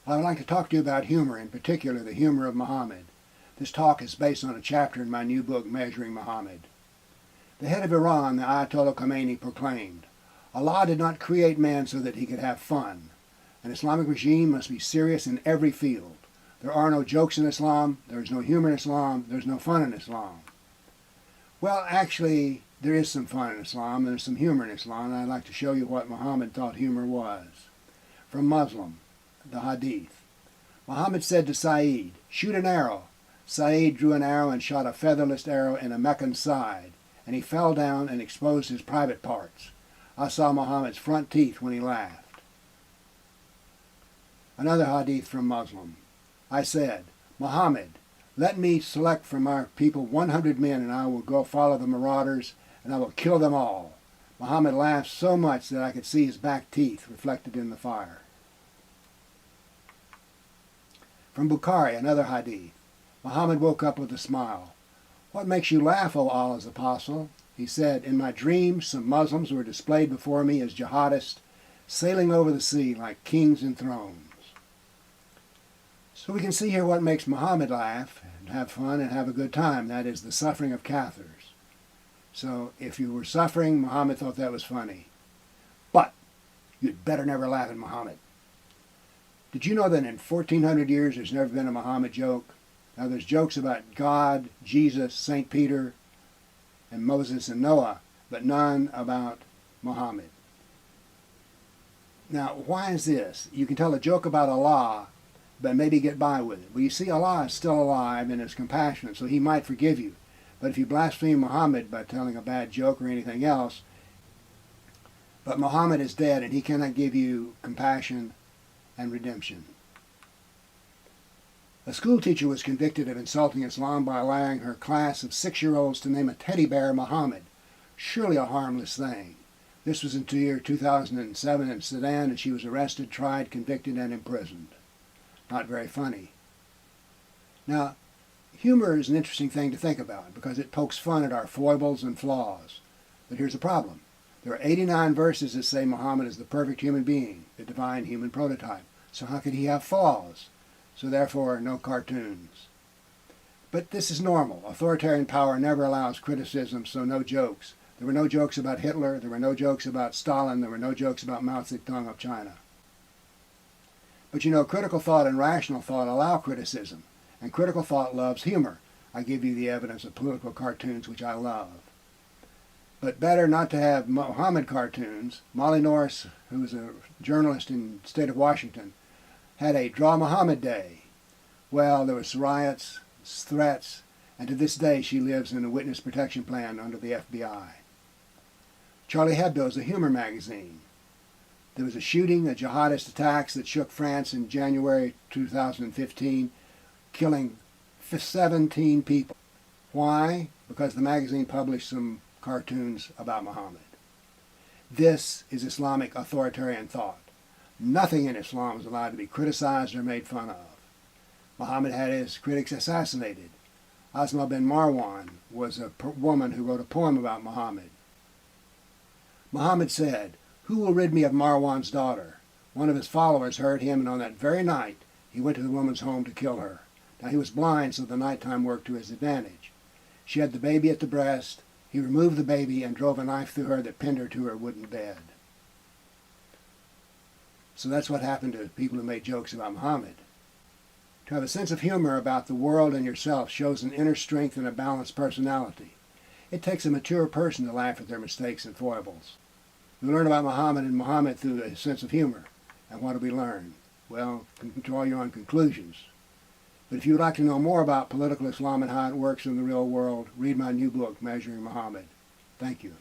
I would like to talk to you about humor, in particular the humor of Muhammad. This talk is based on a chapter in my new book, Measuring Muhammad. The head of Iran, the Ayatollah Khomeini, proclaimed, Allah did not create man so that he could have fun. An Islamic regime must be serious in every field. There are no jokes in Islam, there is no humor in Islam, there is no fun in Islam. Well, actually, there is some fun in Islam, and there's some humor in Islam, and I'd like to show you what Muhammad thought humor was. From Muslim, the Hadith. Muhammad said to Said, "Shoot an arrow." Said drew an arrow and shot a featherless arrow in a Meccan's side, and he fell down and exposed his private parts. I saw Muhammad's front teeth when he laughed. Another Hadith from Muslim. I said, "Muhammad, let me select from our people 100 men, and I will go follow the marauders, and I will kill them all." Muhammad laughed so much that I could see his back teeth reflected in the fire. From Bukhari, another Hadith. Muhammad woke up with a smile. "What makes you laugh, O Allah's apostle?" He said, "In my dreams, some Muslims were displayed before me as jihadists, sailing over the sea like kings and thrones." So we can see here what makes Muhammad laugh and have fun and have a good time. That is the suffering of Kafirs. So if you were suffering, Muhammad thought that was funny. But you'd better never laugh at Muhammad. Did you know that in 1400 years there's never been a Muhammad joke? Now there's jokes about God, Jesus, St. Peter, and Moses and Noah, but none about Muhammad. Now why is this? You can tell a joke about Allah, but maybe get by with it. Well, you see, Allah is still alive and is compassionate, so he might forgive you. But if you blaspheme Muhammad by telling a bad joke or anything else, but Muhammad is dead and he cannot give you compassion and redemption. A school teacher was convicted of insulting Islam by allowing her class of 6-year-olds to name a teddy bear Muhammad. Surely a harmless thing. This was in the year 2007 in Sudan, and she was arrested, tried, convicted, and imprisoned. Not very funny. Now, humor is an interesting thing to think about because it pokes fun at our foibles and flaws. But here's the problem. There are 89 verses that say Muhammad is the perfect human being, the divine human prototype. So how could he have flaws? So therefore, no cartoons. But this is normal. Authoritarian power never allows criticism, so no jokes. There were no jokes about Hitler, there were no jokes about Stalin, there were no jokes about Mao Zedong of China. But you know, critical thought and rational thought allow criticism, and critical thought loves humor. I give you the evidence of political cartoons, which I love. But better not to have Muhammad cartoons. Molly Norris, who was a journalist in the state of Washington, had a Draw Muhammad Day. Well, there was riots, threats, and to this day she lives in a witness protection plan under the FBI. Charlie Hebdo is a humor magazine. There was a shooting, a jihadist attacks that shook France in January 2015, killing 17 people. Why? Because the magazine published some cartoons about Muhammad. This is Islamic authoritarian thought. Nothing in Islam is allowed to be criticized or made fun of. Muhammad had his critics assassinated. Asma bin Marwan was a woman who wrote a poem about Muhammad. Muhammad said, "Who will rid me of Marwan's daughter?" One of his followers heard him, and on that very night he went to the woman's home to kill her. Now he was blind, so the nighttime worked to his advantage. She had the baby at the breast. He removed the baby and drove a knife through her that pinned her to her wooden bed. So that's what happened to people who made jokes about Muhammad. To have a sense of humor about the world and yourself shows an inner strength and a balanced personality. It takes a mature person to laugh at their mistakes and foibles. We learn about Muhammad and Muhammad through a sense of humor. And what do we learn? Well, you can draw your own conclusions. But if you would like to know more about political Islam and how it works in the real world, read my new book, Measuring Muhammad. Thank you.